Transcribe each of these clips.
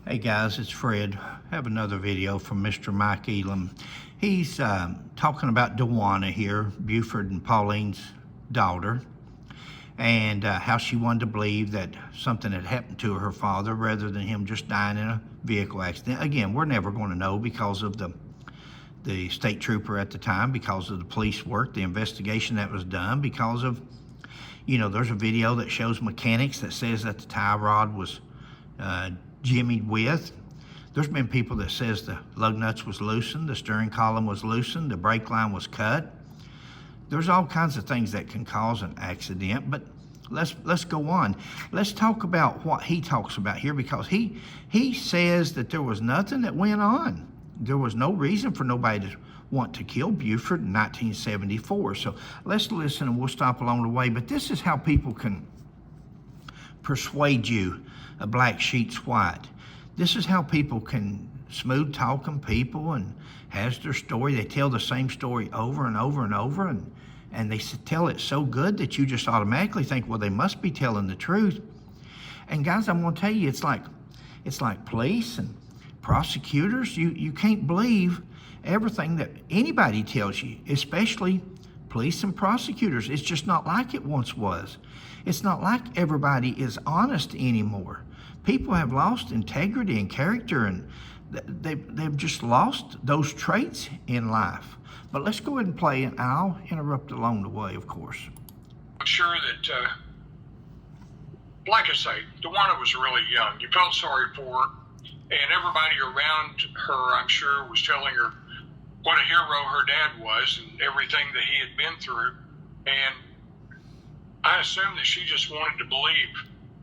Hey guys, it's Fred. I have another video from Mr. Mike Elam. He's talking about Dewana here, Buford and Pauline's daughter, and how she wanted to believe that something had happened to her father rather than him just dying in a vehicle accident. Again, we're never going to know because of the state trooper at the time, because of the police work, the investigation that was done, because of, there's a video that shows mechanics that says that the tie rod was jimmied with. There's been people that says the lug nuts was loosened, the steering column was loosened, the brake line was cut. There's all kinds of things that can cause an accident, but let's go on. Let's talk about what he talks about here, because he says that there was nothing that went on. There was no reason for nobody to want to kill Buford in 1974. So let's listen and we'll stop along the way. But this is how people can persuade you a black sheep's white. This is how people can smooth talking people and has their story. They tell the same story over and over and over, and they tell it so good that you just automatically think, well, they must be telling the truth. And guys, I'm gonna tell you, it's like police and prosecutors. You can't believe everything that anybody tells you, especially police and prosecutors. It's just not like it once was. It's not like everybody is honest anymore. People have lost integrity and character, and they've just lost those traits in life. But let's go ahead and play it, and I'll interrupt along the way, of course. I'm sure that, like I say, Dewana was really young. You felt sorry for her, and everybody around her, I'm sure, was telling her what a hero her dad was and everything that he had been through. And I assume that she just wanted to believe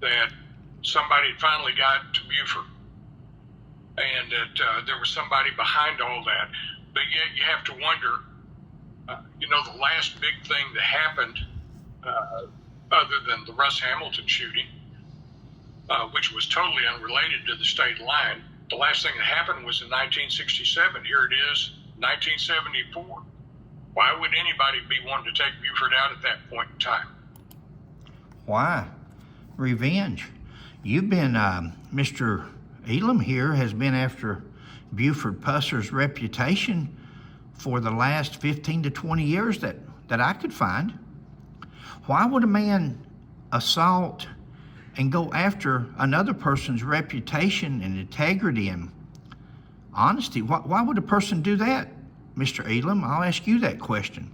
that somebody had finally got to Buford and that there was somebody behind all that. But yet you have to wonder, the last big thing that happened, other than the Russ Hamilton shooting, which was totally unrelated to the state line, the last thing that happened was in 1967. Here it is, 1974. Why would anybody be wanting to take Buford out at that point in time? Why? Revenge. You've been, Mr. Elam here has been after Buford Pusser's reputation for the last 15 to 20 years that I could find. Why would a man assault and go after another person's reputation and integrity and honesty? Why would a person do that, Mr. Elam? I'll ask you that question.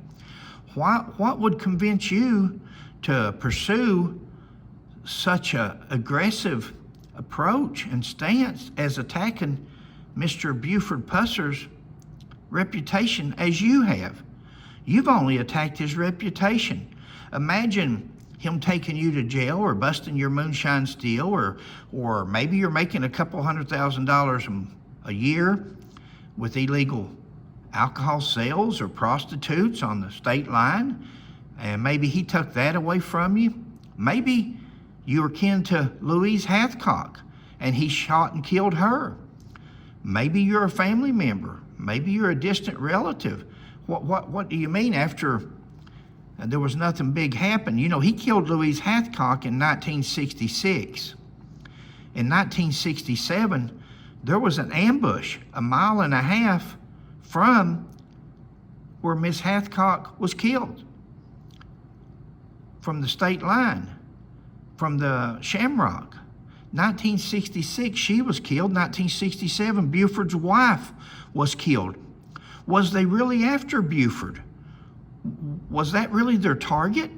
What would convince you to pursue such a aggressive approach and stance as attacking Mr. Buford Pusser's reputation as you have? You've only attacked his reputation. Imagine him taking you to jail or busting your moonshine steel, or maybe you're making a couple $100,000 a year with illegal alcohol sales or prostitutes on the state line, and maybe he took that away from you. Maybe you were kin to Louise Hathcock and he shot and killed her. Maybe you're a family member. Maybe you're a distant relative. What do you mean after there was nothing big happen? He killed Louise Hathcock in 1966. In 1967, there was an ambush a mile and a half from where Miss Hathcock was killed, from the state line, from the Shamrock. 1966, she was killed. 1967, Buford's wife was killed. Was they really after Buford? Was that really their target?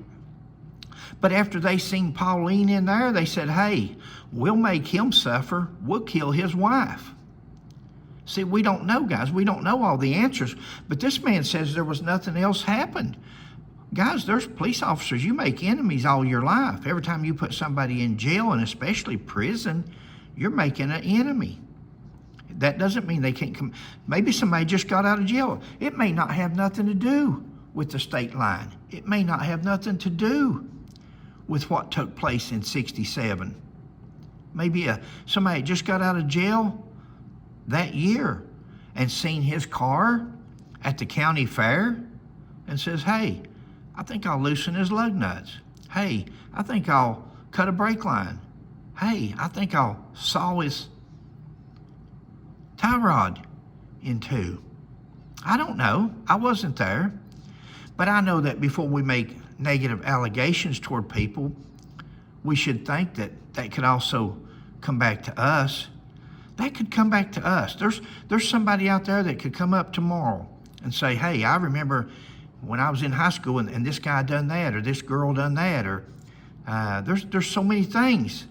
But after they seen Pauline in there, they said, hey, we'll make him suffer. We'll kill his wife. See, we don't know, guys. We don't know all the answers. But this man says there was nothing else happened. Guys, there's police officers, you make enemies all your life. Every time you put somebody in jail, and especially prison, you're making an enemy. That doesn't mean they can't come. Maybe somebody just got out of jail. It may not have nothing to do with the state line. It may not have nothing to do with what took place in 67. Maybe somebody just got out of jail that year and seen his car at the county fair and says, hey, I think I'll loosen his lug nuts. Hey, I think I'll cut a brake line. Hey, I think I'll saw his Tyrod into? I don't know. I wasn't there. But I know that before we make negative allegations toward people, we should think that that could also come back to us. That could come back to us. There's somebody out there that could come up tomorrow and say, hey, I remember when I was in high school and this guy done that, or this girl done that, or there's so many things.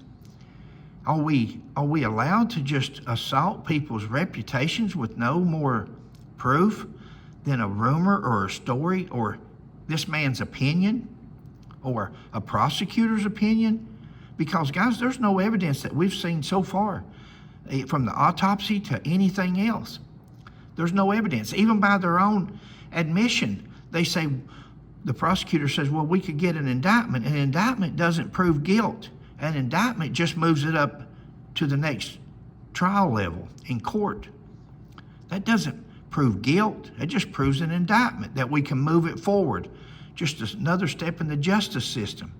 Are we allowed to just assault people's reputations with no more proof than a rumor or a story or this man's opinion or a prosecutor's opinion? Because, guys, there's no evidence that we've seen so far, from the autopsy to anything else. There's no evidence. Even by their own admission, they say, the prosecutor says, well, we could get an indictment. An indictment doesn't prove guilt. An indictment just moves it up to the next trial level in court. That doesn't prove guilt. It just proves an indictment that we can move it forward. Just another step in the justice system.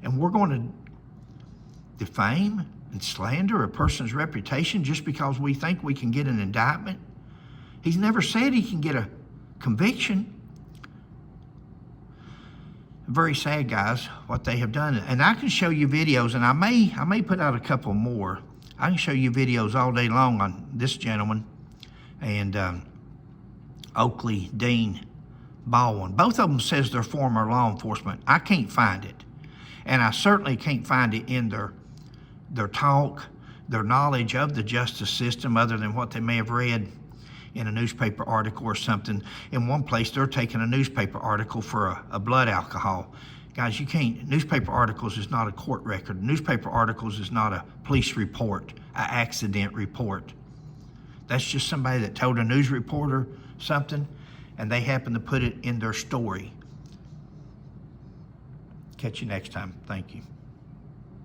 And we're going to defame and slander a person's reputation just because we think we can get an indictment. He's never said he can get a conviction. Very sad, guys, what they have done. And I can show you videos, and I may put out a couple more. I can show you videos all day long on this gentleman and Oakley Dean Baldwin. Both of them says they're former law enforcement. I can't find it. And I certainly can't find it in their talk, their knowledge of the justice system, other than what they may have read in a newspaper article or something. In one place, they're taking a newspaper article for a blood alcohol. Guys, you can't, newspaper articles is not a court record. Newspaper articles is not a police report, an accident report. That's just somebody that told a news reporter something, and they happen to put it in their story. Catch you next time. Thank you.